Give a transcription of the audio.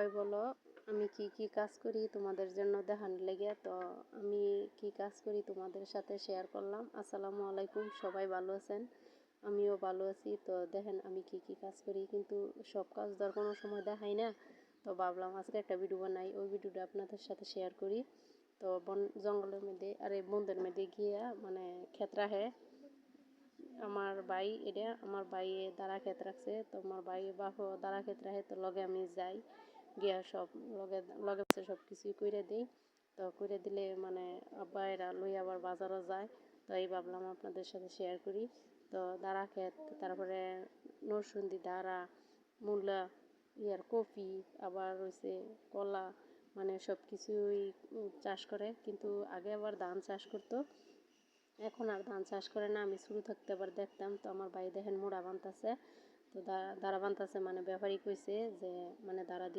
সবাই বলো আমি কি কাজ করি তোমাদের জন্য দেখানোর লেগে। তো আমি কি কাজ করি তোমাদের সাথে শেয়ার করলাম। আসসালামু আলাইকুম, সবাই ভালো আছেন? আমিও ভালো আছি। তো দেখেন আমি কি কাজ করি, কিন্তু সব কাজ ধর কোনো সময় দেখাই না। তো ভাবলাম আজকে একটা ভিডিও বানাই, ওই ভিডিওটা আপনাদের সাথে শেয়ার করি। তো বন জঙ্গলের মধ্যে আরে বন্ধের মধ্যে গিয়া মানে ক্ষেত রাখে আমার ভাই, এটা আমার ভাইয়ে দাঁড়া ক্ষেত রাখছে। তো আমার ভাই বাপ দাঁড়া ক্ষেত রাখে, তো লগে আমি যাই গিয়া সব লগে লগে সব কিছুই করে দিই। তো করে দিলে মানে আব্বা এরা লই আবার বাজারও যায়। তো এই ভাবলাম আপনাদের সাথে শেয়ার করি। তো দাঁড়া ক্ষেত, তারপরে নরসুন্দি, দাঁড়া, মূলা, কপি, আবার রয়েছে কলা, মানে সব কিছুই চাষ করে। কিন্তু আগে আবার ধান চাষ করতো, এখন আর ধান চাষ করে না। আমি শুরু থাকতে আবার দেখতাম। তো আমার ভাই দেখেন মোড়া বানতাছে। তো দাঁড়া বানতাছে, মানে ব্যাপারী কইছে যে মানে দাঁড়া দিয়ে